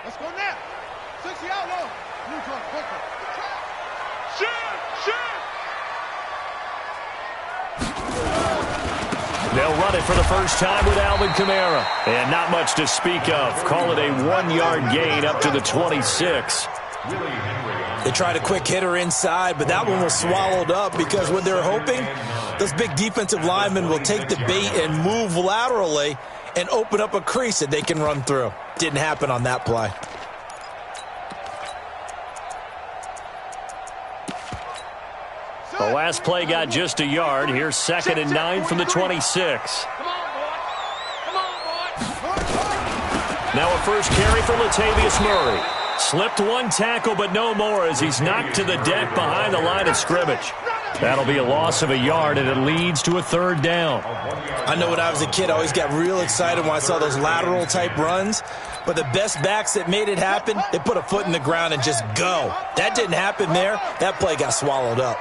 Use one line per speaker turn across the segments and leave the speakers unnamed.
Let's go now. 60 out low. Move on quicker.
They'll run it for the first time with Alvin Kamara. And not much to speak of. Call it a 1-yard gain up to the 26.
They tried a quick hitter inside, but that one was swallowed up because what they're hoping, those big defensive linemen will take the bait and move laterally and open up a crease that they can run through. Didn't happen on that play.
The last play got just a yard. Here's 2nd and 9 from the 26. Now a first carry for Latavius Murray. Slipped one tackle, but no more as he's knocked to the deck behind the line of scrimmage. That'll be a loss of a yard, and it leads to a 3rd down.
I know when I was a kid, I always got real excited when I saw those lateral-type runs. But the best backs that made it happen, they put a foot in the ground and just go. That didn't happen there. That play got swallowed up.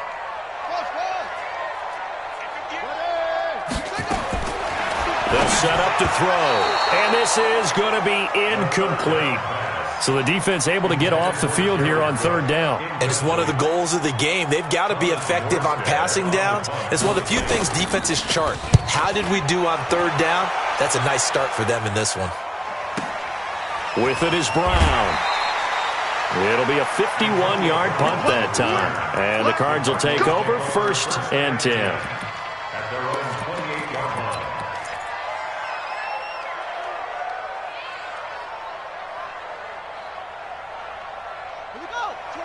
They'll set up to throw, and this is going to be incomplete. So the defense able to get off the field here on 3rd down.
And it's one of the goals of the game. They've got to be effective on passing downs. It's one of the few things defenses chart. How did we do on 3rd down? That's a nice start for them in this one.
With it is Brown. It'll be a 51-yard punt that time. And the Cards will take over 1st and 10.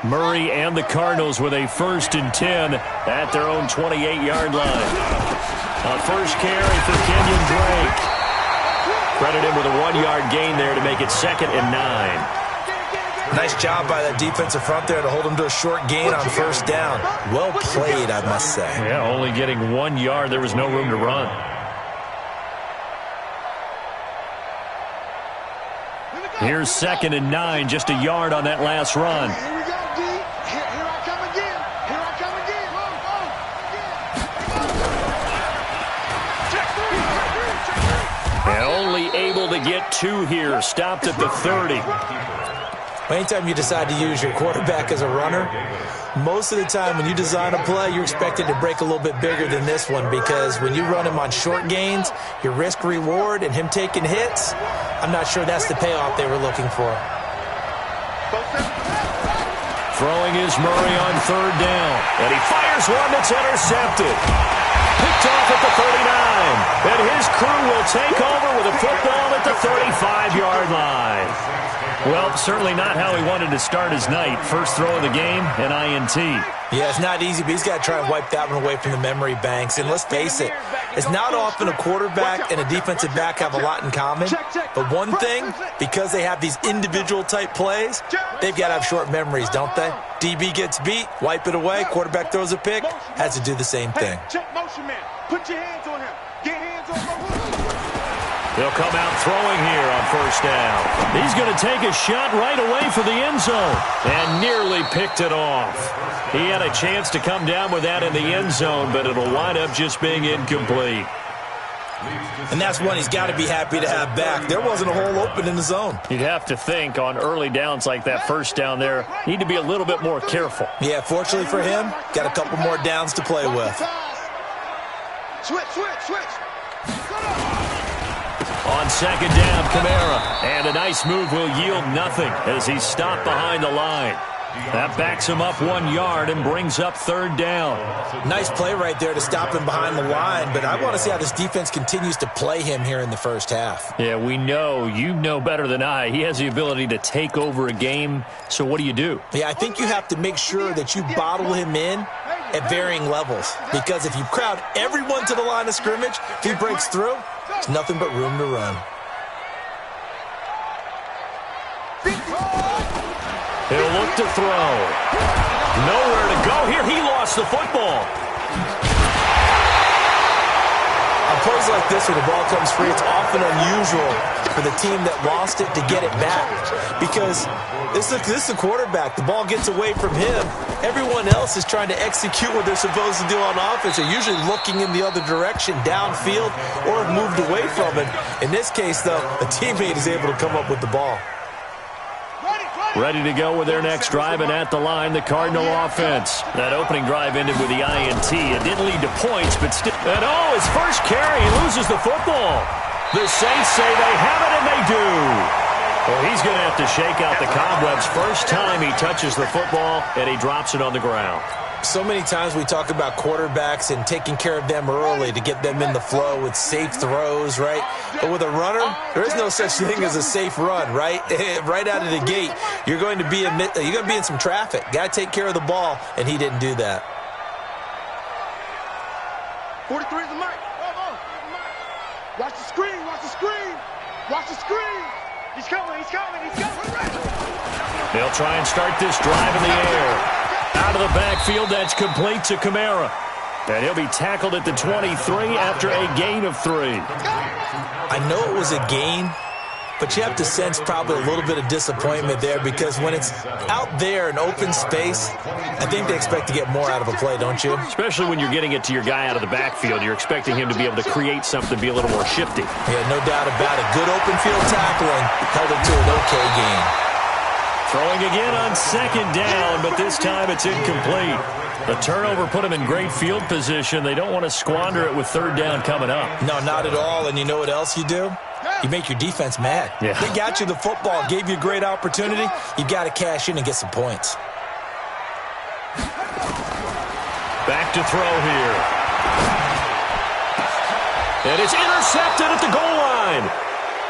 Murray and the Cardinals with a 1st and 10 at their own 28-yard line. A first carry for Kenyon Drake. Credit him with a 1-yard gain there to make it 2nd and 9.
Nice job by that defensive front there to hold him to a short gain on 1st down. Well played, I must say.
Yeah, only getting 1 yard. There was no room to run. Here's 2nd and 9, just a yard on that last run. And only able to get 2 here. Stopped at the 30.
Anytime you decide to use your quarterback as a runner, most of the time when you design a play, you're expected to break a little bit bigger than this one because when you run him on short gains, your risk-reward and him taking hits, I'm not sure that's the payoff they were looking for.
Throwing is Murray on 3rd down. And he fires one that's intercepted. Picked off at the 39. And his crew will take over with a football at the 35-yard line. Well, certainly not how he wanted to start his night. First throw of the game, an INT.
Yeah, it's not easy, but he's got to try and wipe that one away from the memory banks. And let's face it, it's not often a quarterback and a defensive back have a lot in common. But one thing, because they have these individual type plays, they've got to have short memories, don't they? DB gets beat, wipe it away, quarterback throws a pick, has to do the same thing.
Check motion, man. Put your hands on him. Get hands on him.
They'll come out throwing here on 1st down. He's going to take a shot right away for the end zone and nearly picked it off. He had a chance to come down with that in the end zone, but it'll wind up just being incomplete.
And that's one he's got to be happy to have back. There wasn't a hole open in the zone.
You'd have to think on early downs like that 1st down there, need to be a little bit more careful.
Yeah, fortunately for him, got a couple more downs to play with.
Switch.
On 2nd down, Kamara. And a nice move will yield nothing as he's stopped behind the line. That backs him up 1 yard and brings up 3rd down.
Nice play right there to stop him behind the line, but I want to see how this defense continues to play him here in the 1st half.
Yeah, we know. You know better than I. He has the ability to take over a game, so what do?
Yeah, I think you have to make sure that you bottle him in at varying levels, because if you crowd everyone to the line of scrimmage, if he breaks through, there's nothing but room to run.
He'll look to throw. Nowhere to go here. He lost the football.
On plays like this where the ball comes free, it's often unusual for the team that lost it to get it back because this is the quarterback. The ball gets away from him. Everyone else is trying to execute what they're supposed to do on offense. They're usually looking in the other direction, downfield, or have moved away from it. In this case, though, a teammate is able to come up with the ball.
Ready to go with their next drive, and at the line, the Cardinal offense. That opening drive ended with the INT. It didn't lead to points, but still. And his first carry, he loses the football. The Saints say they have it, and they do. Well, he's going to have to shake out the cobwebs. First time he touches the football, and he drops it on the ground.
So many times we talk about quarterbacks and taking care of them early to get them in the flow with safe throws, right? But with a runner, there is no such thing as a safe run, right? Right out of the gate, you're going to be in some traffic. Got to take care of the ball, and he didn't do that.
43 is the mic. Watch the screen. Watch the screen. Watch the screen. He's coming. He's coming. He's coming.
They'll try and start this drive in the air. Out of the backfield, that's complete to Kamara. And he'll be tackled at the 23 after a gain of 3.
I know it was a gain, but you have to sense probably a little bit of disappointment there because when it's out there in open space, I think they expect to get more out of a play, don't you?
Especially when you're getting it to your guy out of the backfield. You're expecting him to be able to create something, be a little more shifty.
Yeah, no doubt about it. Good open field tackling held it to an okay gain.
Throwing again on second down, but this time it's incomplete. The turnover put him in great field position. They don't want to squander it with third down coming up.
No, not at all. And you know what else you do? You make your defense mad.
Yeah.
They got you the football, gave you a great opportunity. You got to cash in and get some points.
Back to throw here. And it's intercepted at the goal line.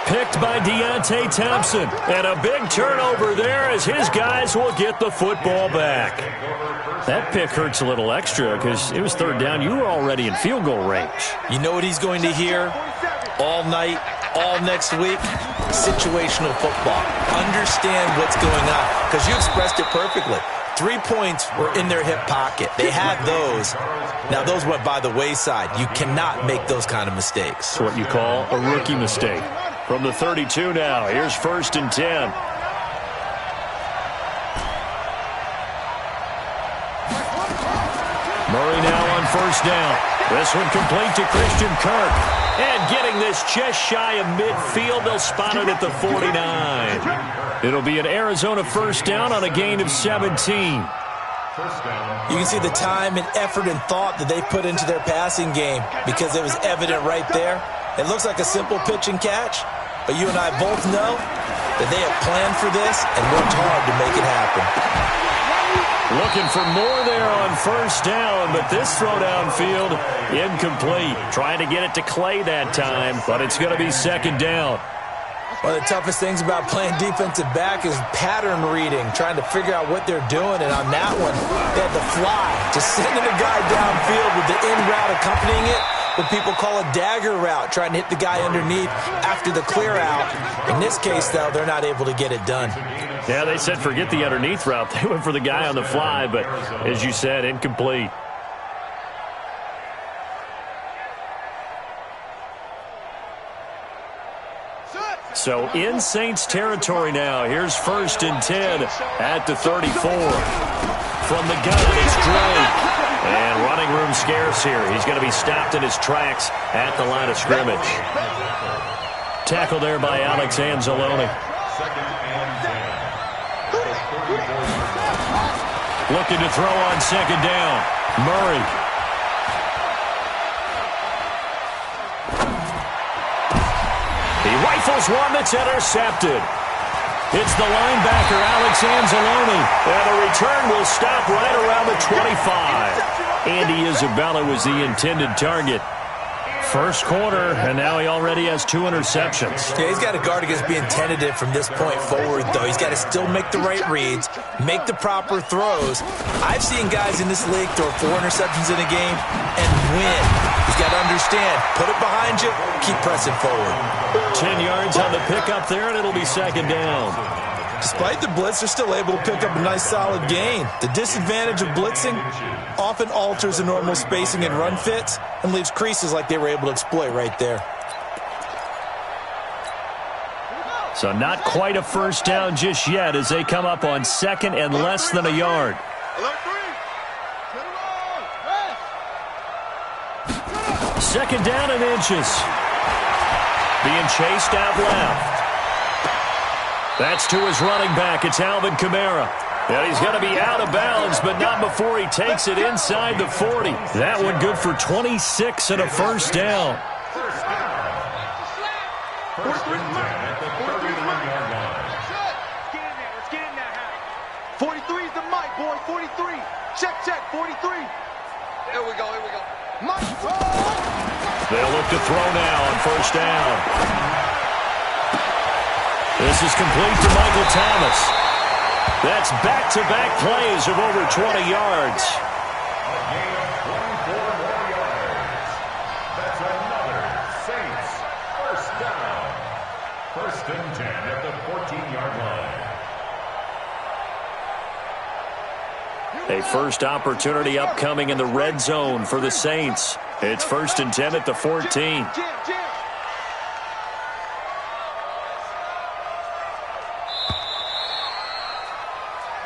Picked by Deontay Thompson. And a big turnover there as his guys will get the football back. That pick hurts a little extra because it was third down. You were already in field goal range.
You know what he's going to hear all night, all next week? Situational football. Understand what's going on because you expressed it perfectly. 3 points were in their hip pocket. They had those. Now, those went by the wayside. You cannot make those kind of mistakes.
It's what you call a rookie mistake. From the 32 now, here's 1st and 10. Murray now on 1st down. This one complete to Christian Kirk. And getting this just shy of midfield, they'll spot it at the 49. It'll be an Arizona 1st down on a gain of 17.
You can see the time and effort and thought that they put into their passing game because it was evident right there. It looks like a simple pitch and catch, but you and I both know that they have planned for this and worked hard to make it happen.
Looking for more there on 1st down, but this throw downfield incomplete. Trying to get it to Clay that time, but it's going to be 2nd down.
One of the toughest things about playing defensive back is pattern reading, trying to figure out what they're doing. And on that one, they had to fly, just sending a guy downfield with the in route accompanying it, what people call a dagger route, trying to hit the guy underneath after the clear out. In this case, though, they're not able to get it done.
Yeah, they said forget the underneath route. They went for the guy on the fly, but as you said, incomplete. So in Saints territory now. Here's 1st and 10 at the 34. From the gun, it's Drake. And running room scarce here. He's going to be stopped in his tracks at the line of scrimmage. Tackle there by Alex Anzalone. Looking to throw on 2nd down. Murray. He rifles one that's intercepted. It's the linebacker, Alex Anzalone. And the return will stop right around the 25. Andy Isabella was the intended target. First quarter, and now he already has 2 interceptions.
Yeah, he's got to guard against being tentative from this point forward, though. He's got to still make the right reads, make the proper throws. I've seen guys in this league throw 4 interceptions in a game and win. He's got to understand, put it behind you, keep pressing forward.
10 yards on the pickup there, and it'll be 2nd down.
Despite the blitz, they're still able to pick up a nice solid gain. The disadvantage of blitzing often alters the normal spacing and run fits and leaves creases like they were able to exploit right there.
So not quite a 1st down just yet as they come up on 2nd and less than a yard. 2nd down and inches. Being chased out left. That's to his running back. It's Alvin Kamara. And he's going to be out of bounds, but not before he takes it inside the 40. That one good for 26 and a first down.
43's the mic, boy. 43. Check, 43. Here we go. Mike.
They'll look to throw now on first down. This is complete to Michael Thomas. That's back-to-back plays of over 20 yards.
A gain of 24 more yards. That's another Saints first down. 1st and 10 at the 14-yard line.
A first opportunity upcoming in the red zone for the Saints. It's 1st and 10 at the 14.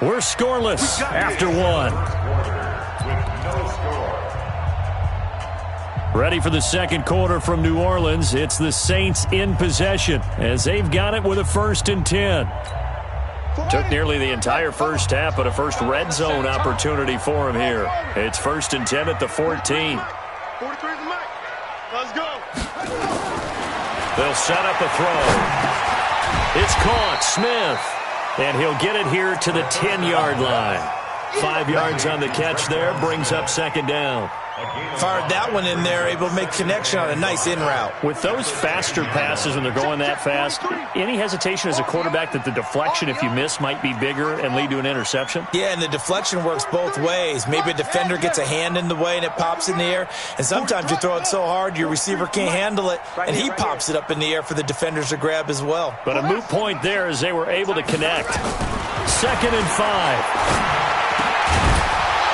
We're scoreless after one. Ready for the second quarter from New Orleans. It's the Saints in possession as they've got it with a 1st and 10. Took nearly the entire first half, but a first red zone opportunity for him here. It's 1st and 10 at the 14.
43's the mic. Let's go.
They'll set up a throw. It's caught. Smith. And he'll get it here to the 10-yard line. 5 yards on the catch there, brings up 2nd down.
Fired that one in there, able to make connection on a nice in route.
With those faster passes when they're going that fast, any hesitation as a quarterback that the deflection, if you miss, might be bigger and lead to an interception?
Yeah, and the deflection works both ways. Maybe a defender gets a hand in the way and it pops in the air, and sometimes you throw it so hard your receiver can't handle it, and he pops it up in the air for the defenders to grab as well.
But a moot point there as they were able to connect. 2nd and 5.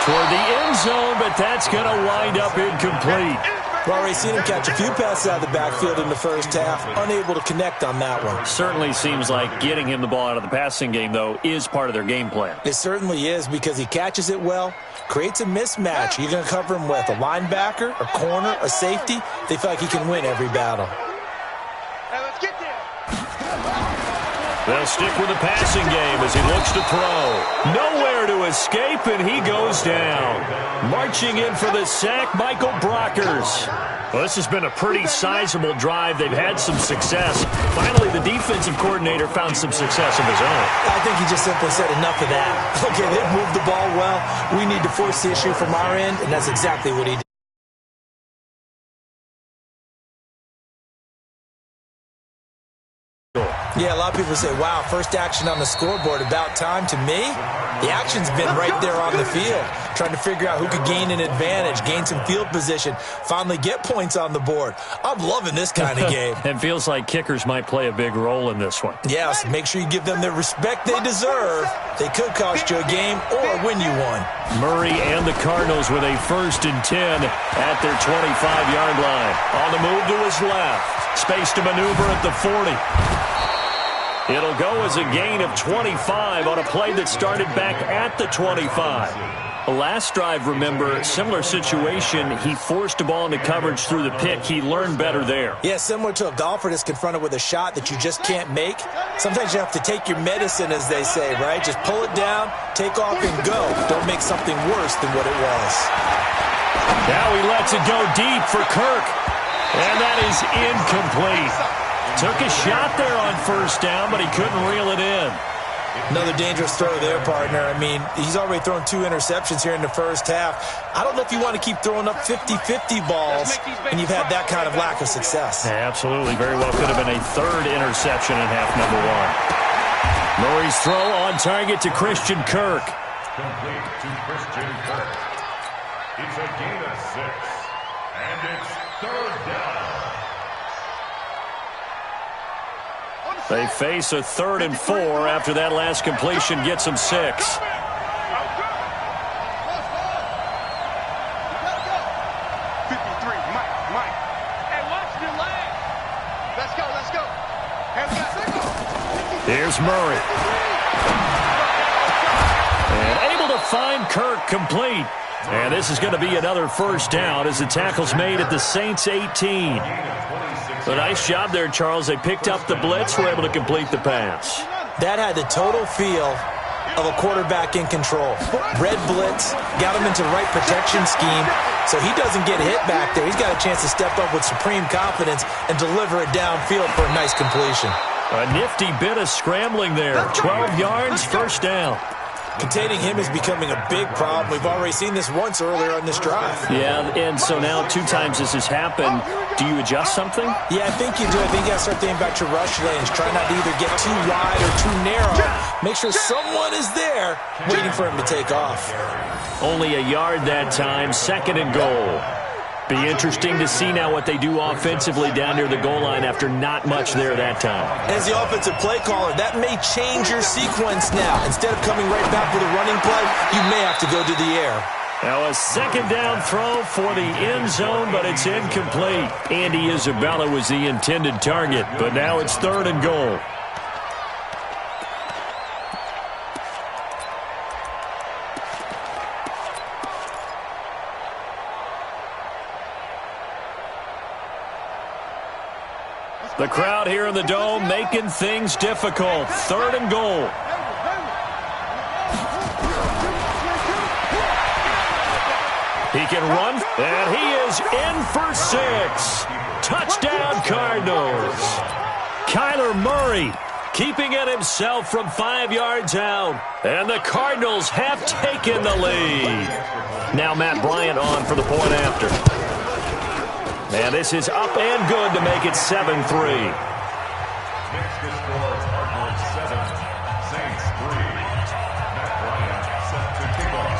Toward the end zone, but that's going to wind up incomplete.
We've already seen him catch a few passes out of the backfield in the first half, unable to connect on that one.
Certainly seems like getting him the ball out of the passing game, though, is part of their game plan.
It certainly is because he catches it well, creates a mismatch. You're going to cover him with a linebacker, a corner, a safety. They feel like he can win every battle.
Hey, let's get there.
They'll stick with the passing game as he looks to throw. Nowhere to escape, and he goes down. Marching in for the sack, Michael Brockers. Well, this has been a pretty sizable drive. They've had some success. Finally, the defensive coordinator found some success of his own.
I think he just simply said enough of that. Okay, they've moved the ball well. We need to force the issue from our end, and that's exactly what he did. Yeah, a lot of people say, wow, first action on the scoreboard, about time. To me, the action's been right there on the field, trying to figure out who could gain an advantage, gain some field position, finally get points on the board. I'm loving this kind of game.
It feels like kickers might play a big role in this one.
Yes, make sure you give them the respect they deserve. They could cost you a game or win you one.
Murray and the Cardinals with a 1st and 10 at their 25-yard line. On the move to his left. Space to maneuver at the 40. It'll go as a gain of 25 on a play that started back at the 25. The last drive, remember, similar situation. He forced the ball into coverage through the pick. He learned better there.
Yeah, similar to a golfer that's confronted with a shot that you just can't make. Sometimes you have to take your medicine, as they say, right? Just pull it down, take off, and go. Don't make something worse than what it was.
Now he lets it go deep for Kirk. And that is incomplete. Took a shot there on first down, but he couldn't reel it in.
Another dangerous throw there, partner. I mean, he's already thrown 2 interceptions here in the first half. I don't know if you want to keep throwing up 50-50 balls, and you've had that kind of lack of success.
Yeah, absolutely. Very well could have been a 3rd interception in half number 1. Murray's throw on target to Christian Kirk.
Complete to Christian Kirk. It's a gain of 6, and it's 3rd down.
They face a 3rd and 4 after that last completion gets them 6.
53, Mike. Hey, watch your leg. Let's go.
Here's Murray. And able to find Kirk complete. And this is going to be another first down as the tackle's made at the Saints 18. A nice job there, Charles. They picked up the blitz, were able to complete the pass.
That had the total feel of a quarterback in control. Red blitz, got him into the right protection scheme, so he doesn't get hit back there. He's got a chance to step up with supreme confidence and deliver it downfield for a nice completion.
A nifty bit of scrambling there. 12 yards, first down.
Containing him is becoming a big problem. We've already seen this once earlier on this drive.
Yeah, and so now 2 times this has happened. Do you adjust something?
Yeah, I think you do. I think you got to start thinking about your rush lanes. Try not to either get too wide or too narrow. Make sure someone is there waiting for him to take off.
Only a yard that time, 2nd and goal. Be interesting to see now what they do offensively down near the goal line after not much there that time.
As the offensive play caller, that may change your sequence now. Instead of coming right back with a running play, you may have to go to the air.
Now a 2nd down throw for the end zone, but it's incomplete. Andy Isabella was the intended target, but now it's 3rd and goal. The crowd here in the Dome making things difficult. 3rd and goal. He can run, and he is in for 6. Touchdown, Cardinals. Kyler Murray keeping it himself from 5 yards out, and the Cardinals have taken the lead. Now Matt Bryant on for the point after. And this is up and good to make it 7-3.
Next to score, Cardinals 7, Saints 3. Matt Bryant set to kick off.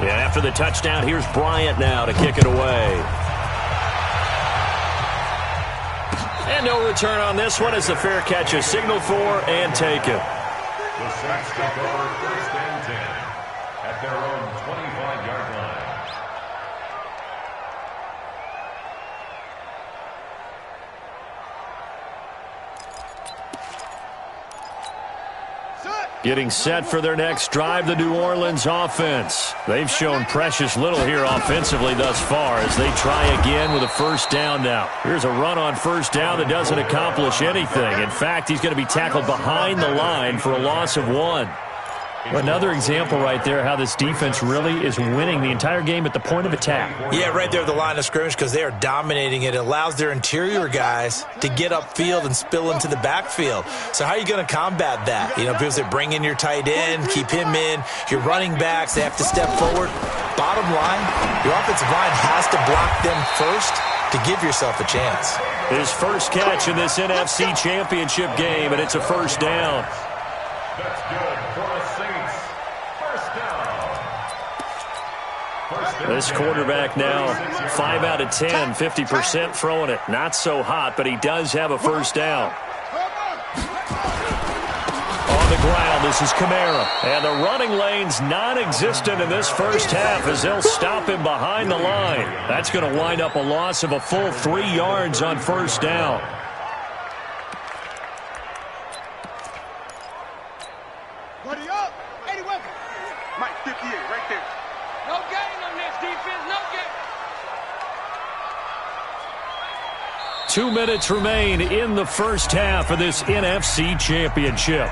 Yeah, after the touchdown, here's Bryant now to kick it away. And no return on this one as the fair catch is signaled for and taken.
The Saints take over 1st and 10 at their own 25-yard line.
Getting set for their next drive, the New Orleans offense. They've shown precious little here offensively thus far as they try again with a 1st down now. Here's a run on 1st down that doesn't accomplish anything. In fact, he's going to be tackled behind the line for a loss of 1. Another example right there how this defense really is winning the entire game at the point of attack.
Yeah, right there at the line of scrimmage because they are dominating it. It allows their interior guys to get upfield and spill into the backfield. So how are you going to combat that? You know, people say bring in your tight end, keep him in. Your running backs, they have to step forward. Bottom line, your offensive line has to block them first to give yourself a chance.
His first catch in this NFC Championship game, and it's a 1st down.
That's good for the Saints. 1st down.
This quarterback now 5 out of 10, 50% throwing it. Not so hot, but he does have a 1st down. On the ground, this is Kamara. And the running lane's non-existent in this first half as they'll stop him behind the line. That's going to wind up a loss of a full 3 yards on 1st down.
Buddy up. 80 weapon. Mike, 58, right there. No gain on this defense, no gain.
2 minutes remain in the first half of this NFC Championship.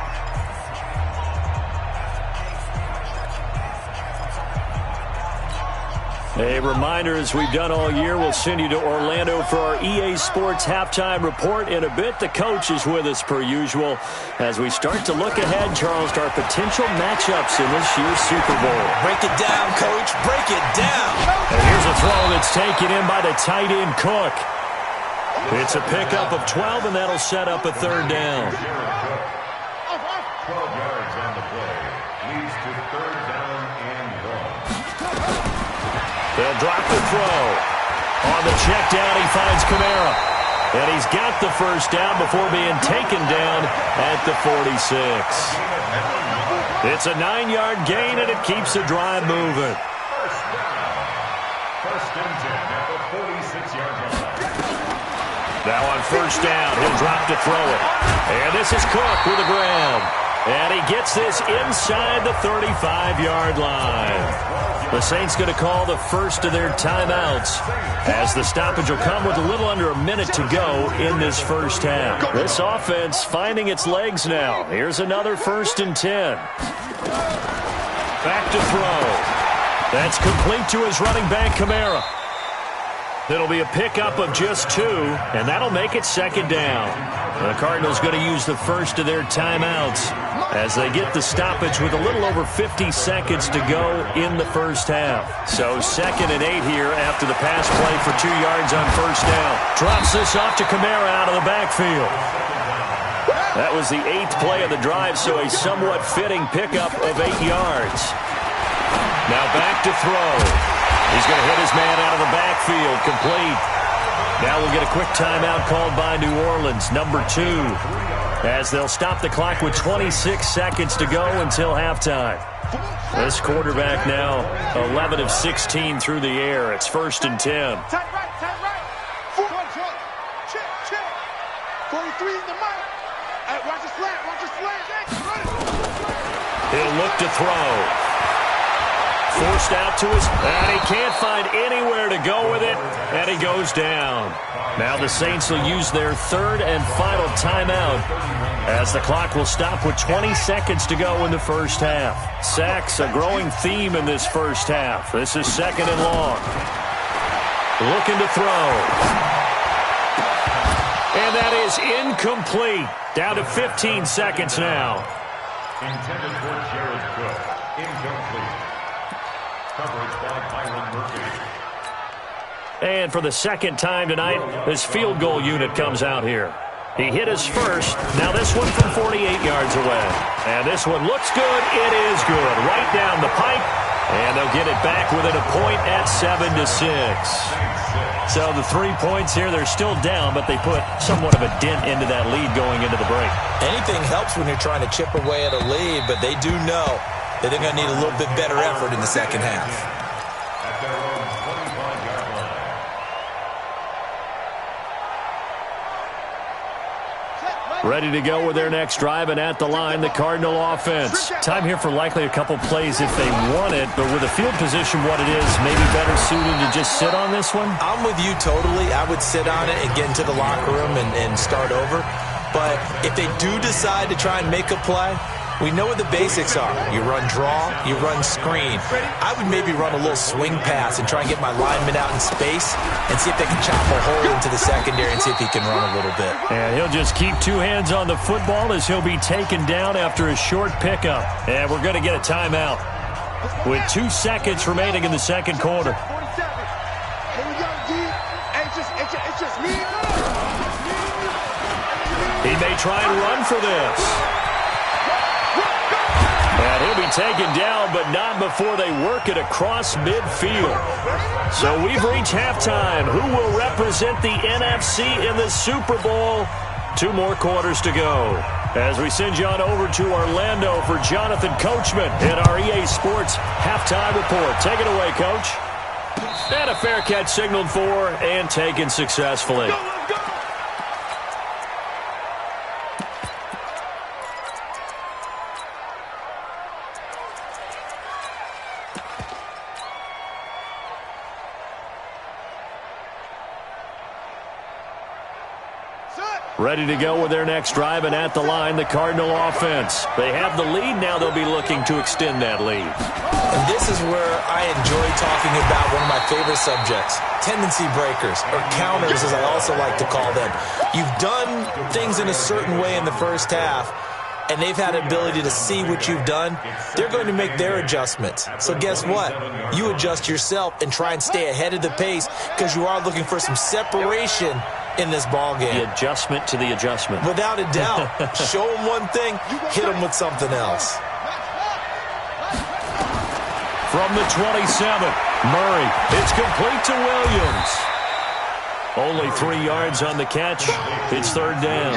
A reminder, as we've done all year, we'll send you to Orlando for our EA Sports halftime report in a bit. The coach is with us per usual as we start to look ahead, Charles, to our potential matchups in this year's Super Bowl.
Break it down, Coach. Break it down.
And here's a throw that's taken in by the tight end, Cook. It's a pickup of 12, and that'll set up a 3rd down.
12 yards on the play. Leads to 3rd down and 1.
They'll drop the throw. On the check down, he finds Kamara. And he's got the 1st down before being taken down at the 46. It's a 9-yard gain, and it keeps the drive moving.
1st down. 1st and 10 at the 46-yard line.
Now on 1st down, he'll drop to throw it. And this is Cook with the grab. And he gets this inside the 35-yard line. The Saints going to call the first of their timeouts as the stoppage will come with a little under a minute to go in this first half. This offense finding its legs now. Here's another 1st and 10. Back to throw. That's complete to his running back, Kamara. It'll be a pickup of just 2, and that'll make it 2nd down. The Cardinals going to use the first of their timeouts as they get the stoppage with a little over 50 seconds to go in the first half. So 2nd and 8 here after the pass play for 2 yards on 1st down. Drops this off to Kamara out of the backfield. That was the 8th play of the drive, so a somewhat fitting pickup of 8 yards. Now back to throw. He's going to hit his man out of the backfield, complete. Now we'll get a quick timeout called by New Orleans, number 2, as they'll stop the clock with 26 seconds to go until halftime. This quarterback now 11 of 16 through the air. It's 1st and 10.
Tight right. Check. 43 in the mic. Watch the slant.
He'll look to throw. Forced out to his, and he can't find anywhere to go with it, and he goes down. Now the Saints will use their 3rd and final timeout as the clock will stop with 20 seconds to go in the first half. Sacks, a growing theme in this first half. This is 2nd and long. Looking to throw. And that is incomplete. Down to 15 seconds now.
Intended for Jared Cook. Incomplete. Coverage by Byron Murphy.
And for the 2nd time tonight, this field goal unit comes out here. He hit his first. Now this one from 48 yards away. And this one looks good. It is good. Right down the pipe. And they'll get it back within a point at 7-6. So the 3 points here, they're still down, but they put somewhat of a dent into that lead going into the break.
Anything helps when you're trying to chip away at a lead, but they do know that they're going to need a little bit better effort in the second half.
At their own 25-yard line.
Ready to go with their next drive, and at the line, the Cardinal offense. Time here for likely a couple plays if they want it, but with the field position what it is, maybe better suited to just sit on this one?
I'm with you totally. I would sit on it and get into the locker room and start over. But if they do decide to try and make a play, we know what the basics are. You run draw, you run screen. I would maybe run a little swing pass and try and get my lineman out in space and see if they can chop a hole into the secondary and see if he can run a little bit.
And he'll just keep 2 hands on the football as he'll be taken down after a short pickup. And we're going to get a timeout with 2 seconds remaining in the second quarter. He may try and run for this. And he'll be taken down, but not before they work it across midfield. So we've reached halftime. Who will represent the NFC in the Super Bowl? 2 more quarters to go. As we send you on over to Orlando for Jonathan Coachman in our EA Sports Halftime Report. Take it away, Coach. And a fair catch signaled for and taken successfully. Ready to go with their next drive, and at the line, the Cardinal offense. They have the lead. Now they'll be looking to extend that lead.
And this is where I enjoy talking about one of my favorite subjects, tendency breakers, or counters, as I also like to call them. You've done things in a certain way in the first half, and they've had the ability to see what you've done. They're going to make their adjustments. So guess what? You adjust yourself and try and stay ahead of the pace because you are looking for some separation in this ball game.
The adjustment to the adjustment.
Without a doubt. Show them one thing, hit them with something else.
From the 27, Murray. It's complete to Williams. Only 3 yards on the catch. It's 3rd down.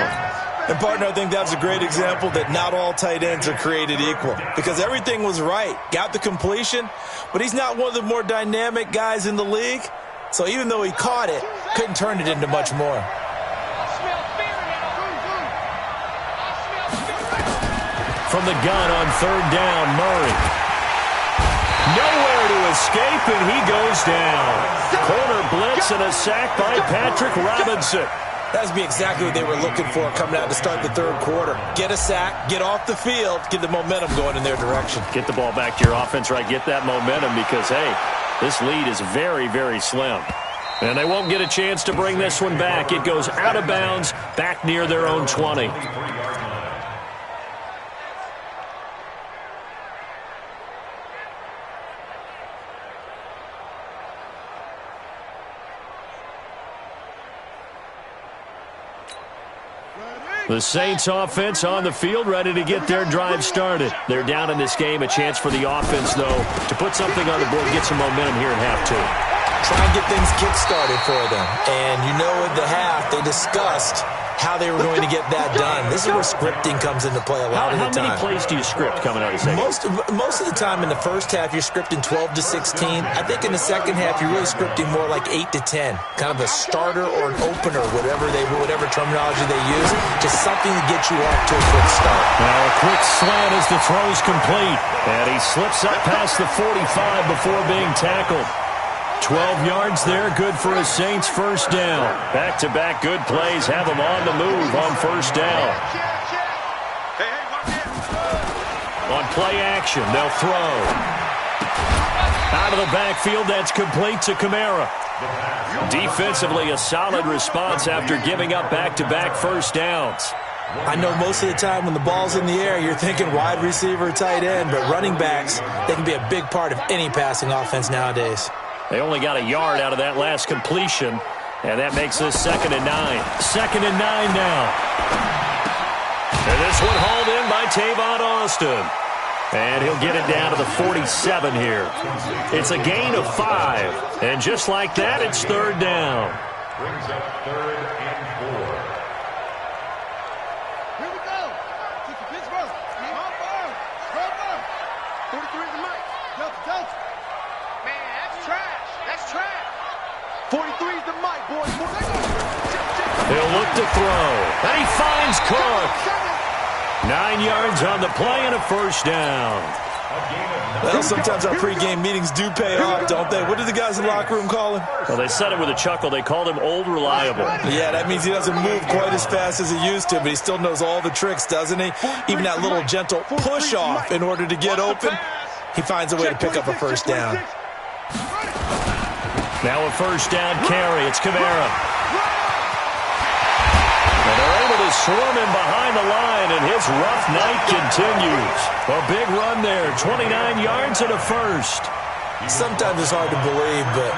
And, partner, I think that's a great example that not all tight ends are created equal because everything was right. Got the completion, but he's not one of the more dynamic guys in the league. So even though he caught it, couldn't turn it into much more.
from the gun on third down. Murray. Nowhere to escape, and he goes down. Corner blitz and a sack by Patrick Robinson.
That would be exactly what they were looking for coming out to start the third quarter. Get a sack, get off the field, get the momentum going in their direction.
Get the ball back to your offense, right? Get that momentum because, hey, this lead is very, very slim. And they won't get a chance to bring this one back. It goes out of bounds back near their own 20. The Saints offense on the field, ready to get their drive started. They're down in this game. A chance for the offense, though, to put something on the board, get some momentum here at half two.
Try and get things kick-started for them. And you know at the half, they discussed how they were going to get that done. This is where scripting comes into play a lot of the time.
How many plays do you script coming out of the second?
Most of the time in the first half, you're scripting 12 to 16. I think in the second half, you're really scripting more like 8 to 10. Kind of a starter or an opener, whatever terminology they use. Just something to get you off to a quick start.
Now a quick slant as the throw's complete. And he slips up past the 45 before being tackled. 12 yards there, good for a Saints first down. Back-to-back good plays have them on the move on first down. On play action, they'll throw. Out of the backfield, that's complete to Kamara. Defensively, a solid response after giving up back-to-back first downs.
I know most of the time when the ball's in the air, you're thinking wide receiver, tight end, but running backs, they can be a big part of any passing offense nowadays.
They only got a yard out of that last completion, and that makes this 2nd and 9. 2nd and 9 now. And this one hauled in by Tavon Austin. And he'll get it down to the 47 here. It's a gain of 5. And just like that, it's third down.
Brings up 3rd and 4.
Here we go. Take the pitch first. Come on, first. Run first. 43 is the mic. Delta. Man, that's trash. That's trash. 43 is the mic, boys.
He'll look to throw. And he finds Cook. 9 yards on the play and a first down.
Well, sometimes our pregame meetings do pay off, don't they? What do the guys in the locker room call him?
Well, they said it with a chuckle. They called him Old Reliable.
Yeah, that means he doesn't move quite as fast as he used to, but he still knows all the tricks, doesn't he? Even that little gentle push-off in order to get open, he finds a way to pick up a first down.
Now a first down carry. It's Kamara. And they're able to swarm him behind the line, and his rough night continues. A big run there, 29 yards and a first.
Sometimes it's hard to believe, but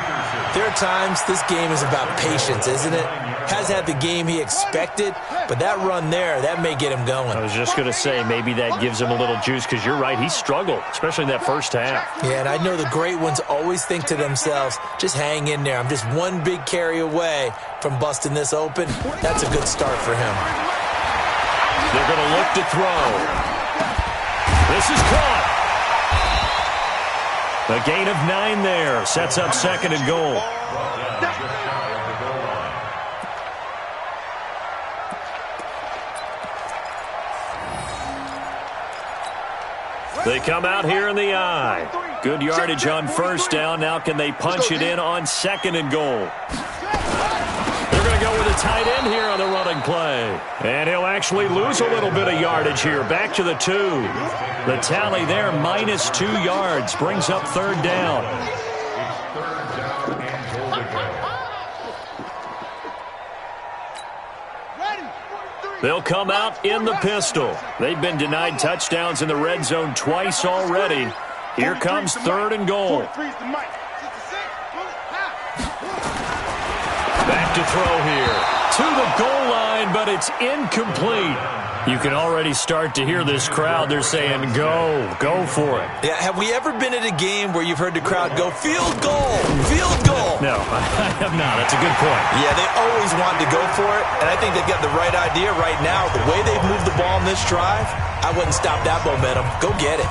there are times this game is about patience, isn't it? Has had the game he expected, but that run there, that may get him going.
I was just going to say, maybe that gives him a little juice, because you're right, he struggled, especially in that first half.
Yeah, and I know the great ones always think to themselves, just hang in there. I'm just one big carry away from busting this open. That's a good start for him.
They're going to look to throw. This is caught. A gain of 9 there. Sets up 2nd and goal. They come out here in the eye. Good yardage on first down. Now can they punch it in on 2nd and goal? They're going to go with a tight end here on the running play. And he'll actually lose a little bit of yardage here. Back to the 2. The tally there, minus 2 yards. Brings up third down. They'll come out in the pistol. They've been denied touchdowns in the red zone twice already. Here comes 3rd and goal. Back to throw here. To the goal line, but it's incomplete. You can already start to hear this crowd. They're saying, go for it.
Yeah, have we ever been at a game where you've heard the crowd go, field goal, field goal?
No, I have not. That's a good point.
Yeah, they always wanted to go for it, and I think they've got the right idea right now. The way they've moved the ball in this drive, I wouldn't stop that momentum. Go get it.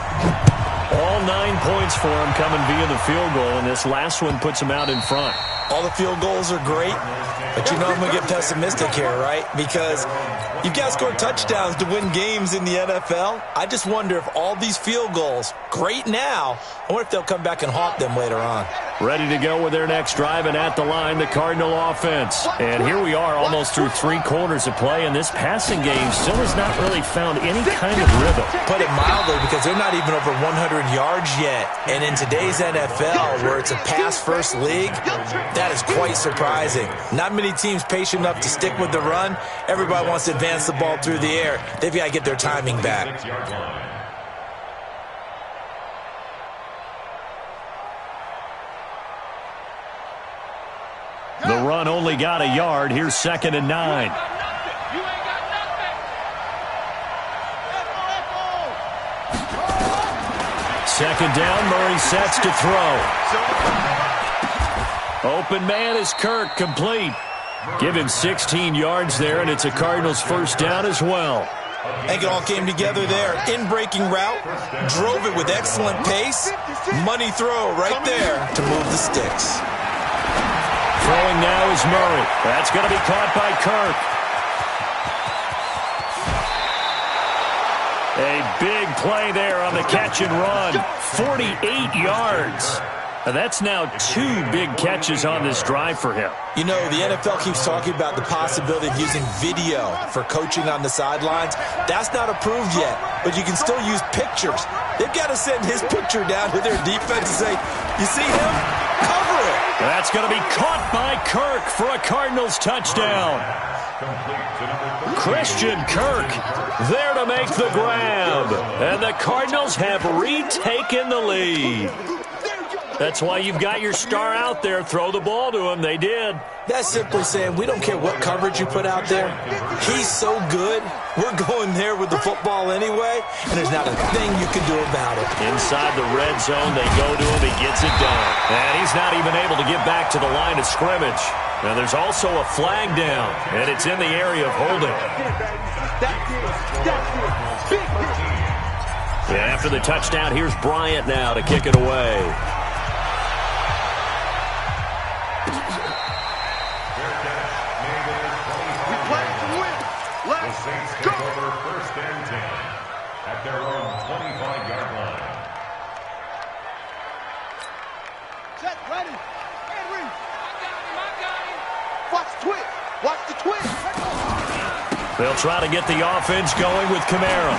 All 9 points for them coming via the field goal, and this last one puts them out in front.
All the field goals are great, but you know I'm going to get pessimistic here, right? Because you've got to score touchdowns to win games in the NFL. I just wonder if all these field goals, great now, I wonder if they'll come back and haunt them later on.
Ready to go with their next drive, and at the line, the Cardinal offense. And here we are almost through 3 quarters of play, and this passing game still has not really found any kind of rhythm.
Put it mildly, because they're not even over 100 yards yet. And in today's NFL, where it's a pass-first league, that is quite surprising. Not many teams patient enough to stick with the run. Everybody wants to advance the ball through the air. They've got to get their timing back.
The run only got a yard. Here's 2nd and 9. Second down, Murray sets to throw. Open man is Kirk, complete. Give him 16 yards there, and it's a Cardinals first down as well.
I think it all came together there. In-breaking route, drove it with excellent pace. Money throw right there to move the sticks.
Throwing now is Murray. That's going to be caught by Kirk. A big play there on the catch and run. 48 yards. And that's now 2 big catches on this drive for him.
You know, the NFL keeps talking about the possibility of using video for coaching on the sidelines. That's not approved yet, but you can still use pictures. They've got to send his picture down to their defense and say, you see him? Cover it.
That's going to be caught by Kirk for a Cardinals touchdown. Christian Kirk there to make the grab. And the Cardinals have retaken the lead. That's why you've got your star out there. Throw the ball to him. They did.
That's simply saying we don't care what coverage you put out there. He's so good. We're going there with the football anyway, and there's not a thing you can do about it.
Inside the red zone, they go to him. He gets it done. And he's not even able to get back to the line of scrimmage. Now, there's also a flag down, and it's in the area of holding. And after the touchdown, here's Bryant now to kick it away.
Saints take over 1st and 10 at their own 25-yard line.
Check, ready. Henry. I got him. Watch the twist. Watch the twist.
They'll try to get the offense going with Kamara.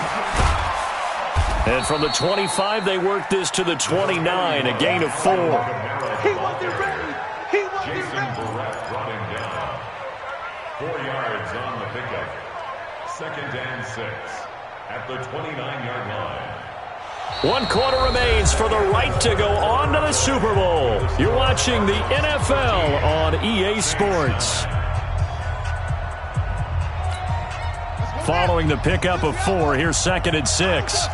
And from the 25, they work this to the 29, a gain of 4.
He wasn't ready. He wasn't
Jason
ready.
Barrett brought him down. 4 yards on the pickup. 2nd and 6 at the 29-yard line.
1 quarter remains for the right to go on to the Super Bowl. You're watching the NFL on EA Sports. Following the pickup of 4, here's 2nd and 6.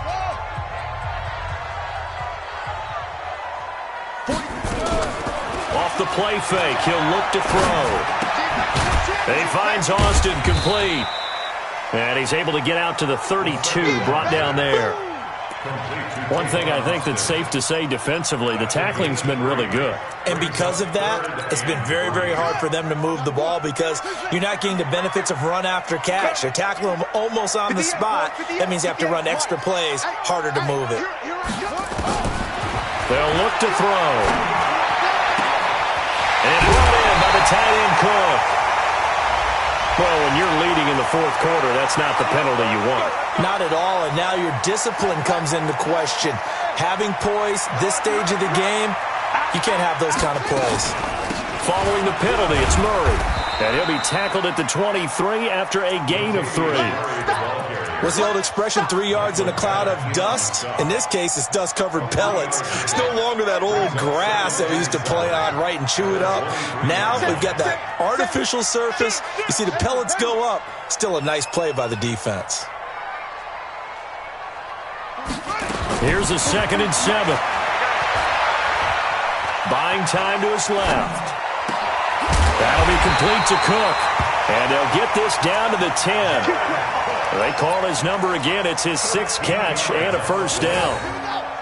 Off the play fake, he'll look to throw. He finds Austin complete. And he's able to get out to the 32, brought down there. One thing I think that's safe to say defensively, the tackling's been really good.
And because of that, it's been very, very hard for them to move the ball because you're not getting the benefits of run after catch. They're tackling them almost on the spot. That means you have to run extra plays, harder to move it.
They'll look to throw. And brought in by the tight end Cook. Well, when you're leading in the 4th quarter, that's not the penalty you want.
Not at all, and now your discipline comes into question. Having poise this stage of the game, you can't have those kind of plays.
Following the penalty, it's Murray. And he'll be tackled at the 23 after a gain of 3.
What's the old expression, 3 yards in a cloud of dust? In this case, it's dust-covered pellets. It's no longer that old grass that we used to play on, right, and chew it up. Now we've got that artificial surface. You see the pellets go up. Still a nice play by the defense.
Here's a 2nd and 7. Buying time to his left. That'll be complete to Cook. And they'll get this down to the 10. They call his number again. It's his 6th catch and a first down.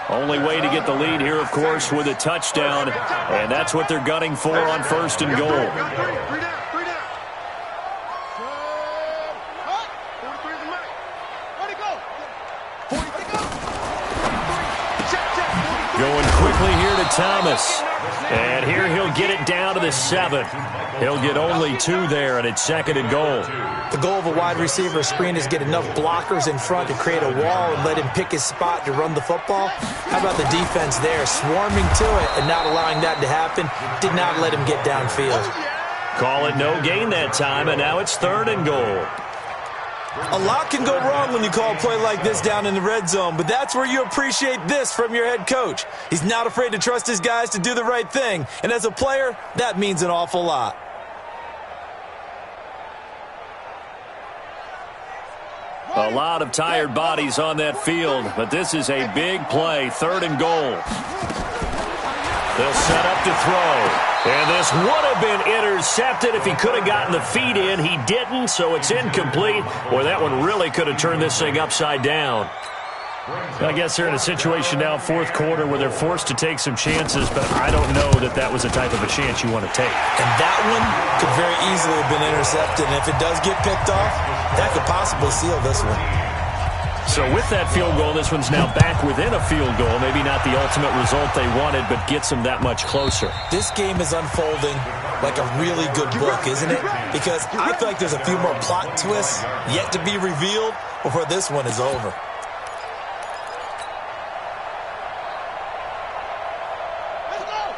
Only way to get the lead here, of course, with a touchdown, and that's what they're gunning for on 1st and goal.
Three down.
Going quickly here to Thomas. And here he'll get it down to the 7. He'll get only 2 there, and it's 2nd and goal.
The goal of a wide receiver screen is get enough blockers in front to create a wall and let him pick his spot to run the football. How about the defense there, swarming to it and not allowing that to happen? Did not let him get downfield.
Call it no gain that time, and now it's 3rd and goal.
A lot can go wrong when you call a play like this down in the red zone, but that's where you appreciate this from your head coach. He's not afraid to trust his guys to do the right thing, and as a player, that means an awful lot.
A lot of tired bodies on that field, but this is a big play, 3rd and goal. They'll set up to throw. And this would have been intercepted if he could have gotten the feet in. He didn't, so it's incomplete. Boy, that one really could have turned this thing upside down. I guess they're in a situation now, 4th quarter, where they're forced to take some chances, but I don't know that that was the type of a chance you want to take.
And that one could very easily have been intercepted, and if it does get picked off, that could possibly seal this one.
So with that field goal, this one's now back within a field goal. Maybe not the ultimate result they wanted, but gets them that much closer.
This game is unfolding like a really good book, isn't it? Because I feel like there's a few more plot twists yet to be revealed before this one is over.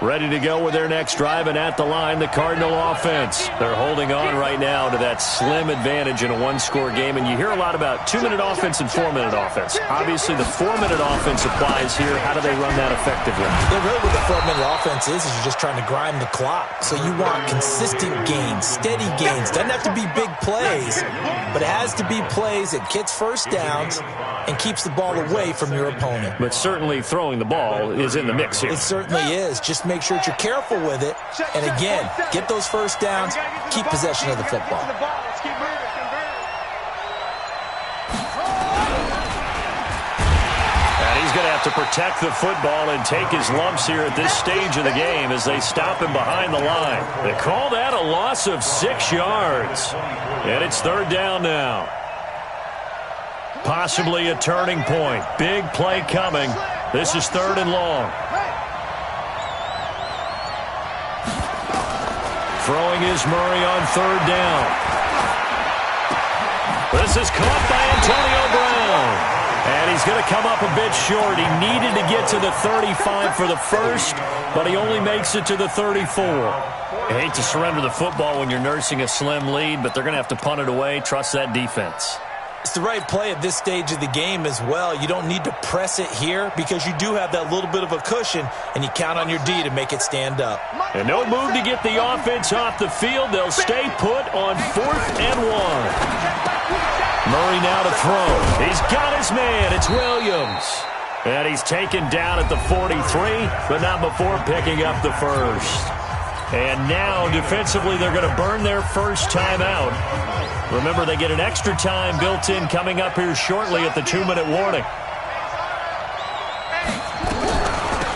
Ready to go with their next drive, and at the line, the Cardinal offense. They're holding on right now to that slim advantage in a one-score game, and you hear a lot about 2-minute offense and 4-minute offense. Obviously, the 4-minute offense applies here. How do they run that effectively?
Yeah, really what the 4-minute offense is you're just trying to grind the clock. So you want consistent gains, steady gains. Doesn't have to be big plays, but it has to be plays that gets first downs and keeps the ball away from your opponent.
But certainly throwing the ball is in the mix here.
It certainly is. Just make sure that you're careful with it. And again, get those first downs, keep possession of the football.
And he's going to have to protect the football and take his lumps here at this stage of the game as they stop him behind the line. They call that a loss of 6 yards. And it's 3rd down now. Possibly a turning point. Big play coming. This is 3rd and long. Throwing is Murray on 3rd down. This is caught by Antonio Brown. And he's going to come up a bit short. He needed to get to the 35 for the first, but he only makes it to the 34. I hate to surrender the football when you're nursing a slim lead, but they're going to have to punt it away. Trust that defense.
It's the right play at this stage of the game as well. You don't need to press it here because you do have that little bit of a cushion, and you count on your D to make it stand up.
And no move to get the offense off the field. They'll stay put on 4th and 1. Murray now to throw. He's got his man. It's Williams. And he's taken down at the 43, but not before picking up the first. And now, defensively, they're going to burn their first timeout. Remember, they get an extra time built in coming up here shortly at the 2-minute warning.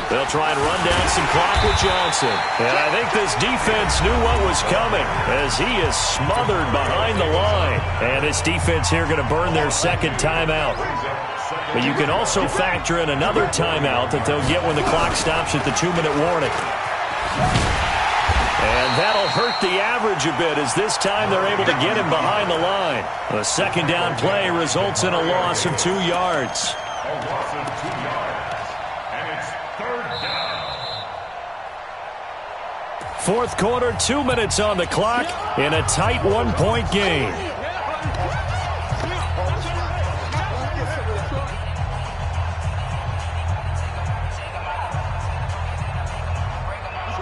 They'll try and run down some clock with Johnson. And I think this defense knew what was coming as he is smothered behind the line. And this defense here going to burn their 2nd timeout. But you can also factor in another timeout that they'll get when the clock stops at the 2-minute warning. And that'll hurt the average a bit as this time they're able to get him behind the line. A 2nd down play results in a loss of 2 yards.
A loss of 2 yards. And it's 3rd down.
4th quarter, 2 minutes on the clock in a tight 1-point game.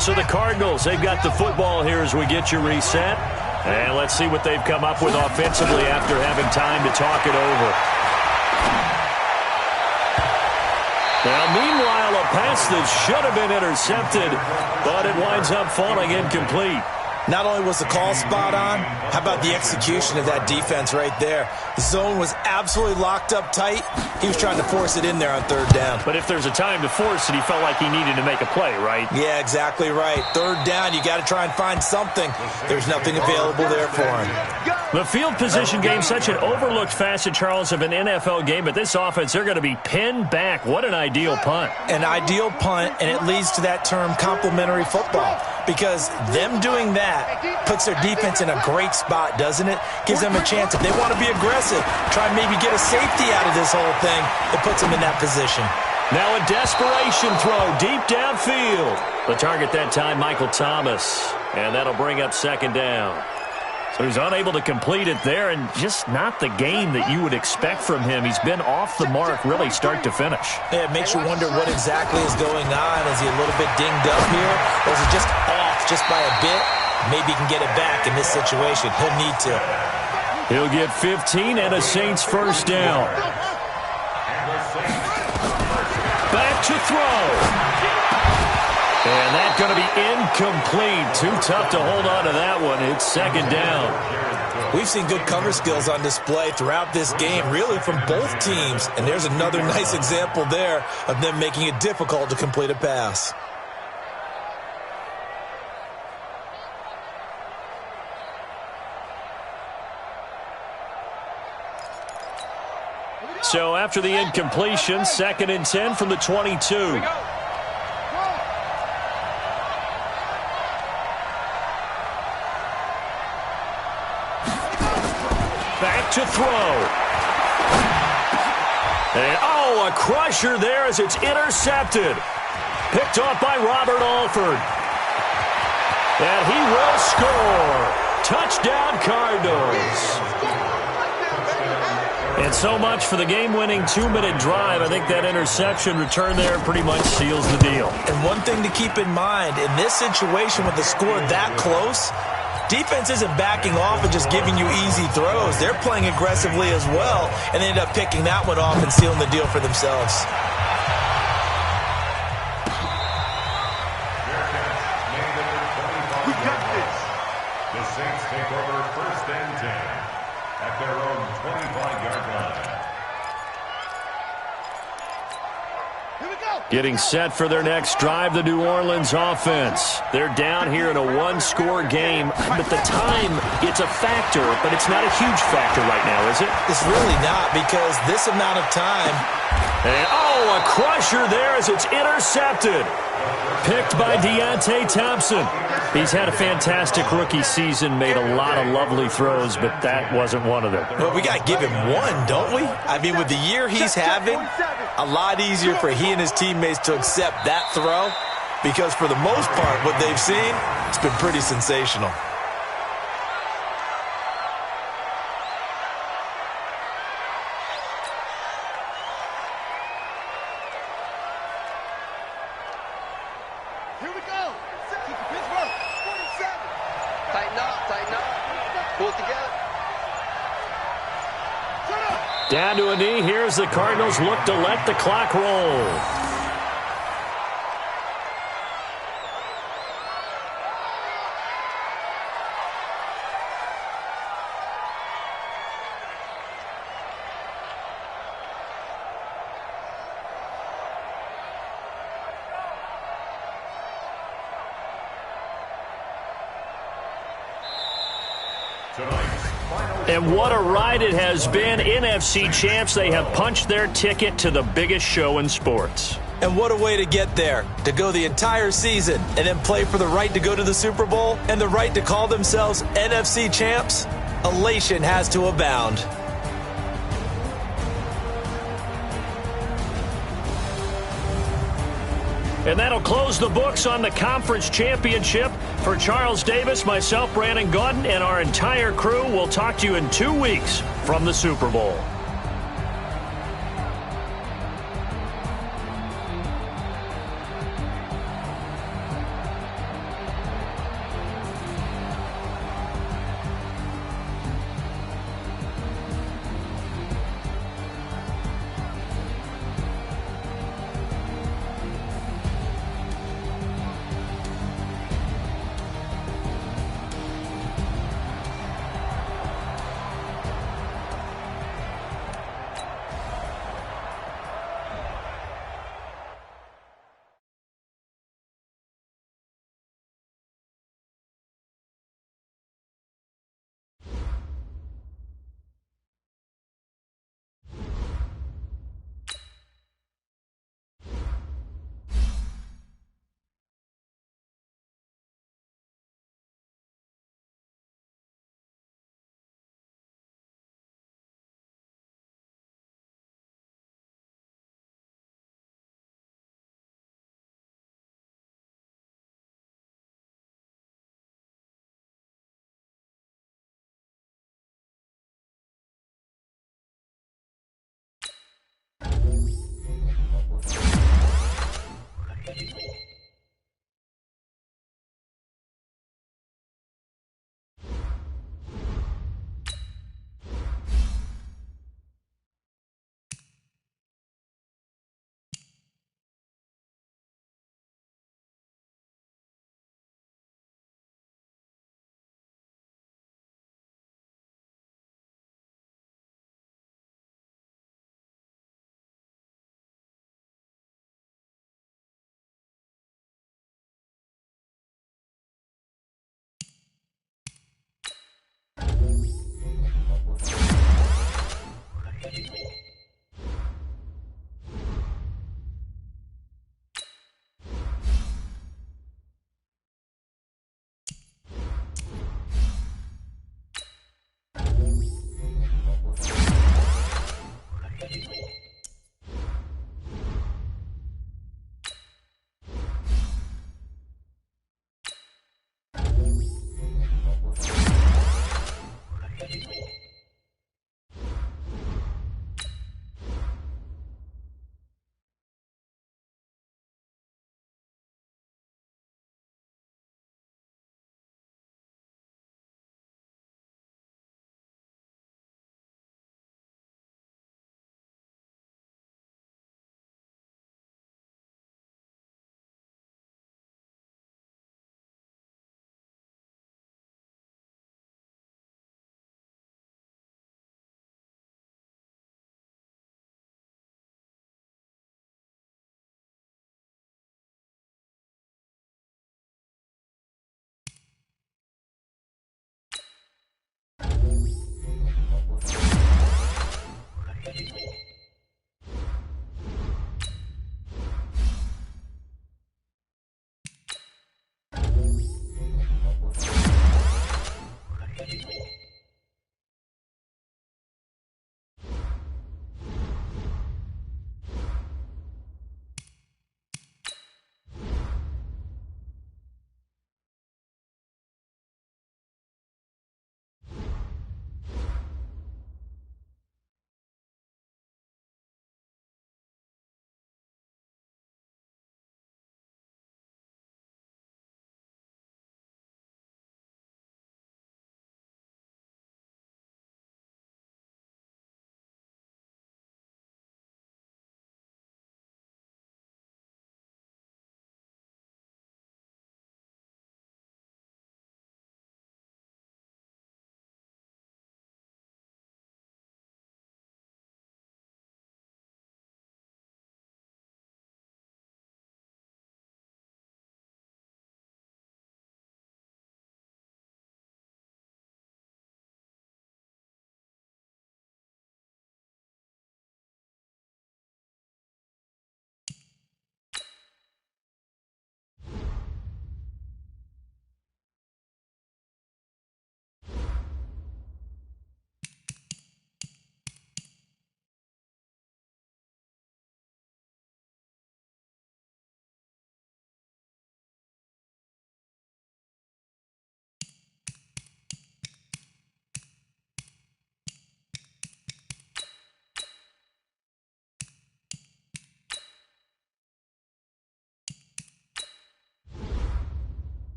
So the Cardinals, they've got the football here as we get you reset. And let's see what they've come up with offensively after having time to talk it over. Now, meanwhile, a pass that should have been intercepted, but it winds up falling incomplete.
Not only was the call spot on, how about the execution of that defense right there? The zone was absolutely locked up tight. He was trying to force it in there on third down.
But if there's a time to force it, he felt like he needed to make a play, right?
Yeah, exactly right. Third down, you got to try and find something. There's nothing available there for him.
The field position game, such an overlooked facet, Charles, of an NFL game, but this offense, they're going to be pinned back. What an ideal punt.
An ideal punt, and it leads to that term complementary football, because them doing that puts their defense in a great spot, doesn't it? Gives them a chance. If they want to be aggressive, try and maybe get a safety out of this whole thing. It puts them in that position.
Now a desperation throw deep downfield. The target that time, Michael Thomas. And that'll bring up second down. So he's unable to complete it there, and just not the game that you would expect from him. He's been off the mark really start to finish.
Yeah, it makes you wonder what exactly is going on. Is he a little bit dinged up here, or is it just off just by a bit? Maybe he can get it back in this situation. He'll need to.
He'll get 15 and a Saints first down. Back to throw. And that's going to be incomplete. Too tough to hold on to that one. It's second down.
We've seen good cover skills on display throughout this game, really from both teams. And there's another nice example there of them making it difficult to complete a pass.
So after the incompletion, second and 10 from the 22. Back to throw. And, a crusher there as it's intercepted. Picked off by Robert Alford. And he will score. Touchdown, Cardinals. And so much for the game-winning 2-minute drive. I think that interception return there pretty much seals the deal.
And one thing to keep in mind, in this situation with the score that close, defense isn't backing off and just giving you easy throws. They're playing aggressively as well, and they end up picking that one off and sealing the deal for themselves.
We got this. The Saints take over first and 10 at their own 25-yard line.
Getting set for their next drive, the New Orleans offense. They're down here in a one-score game, but the time, it's a factor, but it's not a huge factor right now, is it?
It's really not, because this amount of time.
And, a crusher there as it's intercepted. Picked by Deontay Thompson. He's had a fantastic rookie season, made a lot of lovely throws, but that wasn't one of them.
Well, we got to give him one, don't we? I mean, with the year he's having, a lot easier for he and his teammates to accept that throw, because for the most part, what they've seen, it's been pretty sensational.
Down to a knee. Here's the Cardinals look to let the clock roll. And what a ride it has been. NFC champs, they have punched their ticket to the biggest show in sports.
And what a way to get there, to go the entire season and then play for the right to go to the Super Bowl and the right to call themselves NFC champs. Elation has to abound.
And that'll close the books on the conference championship. For Charles Davis, myself, Brandon Gaudin, and our entire crew, we'll talk to you in 2 weeks from the Super Bowl.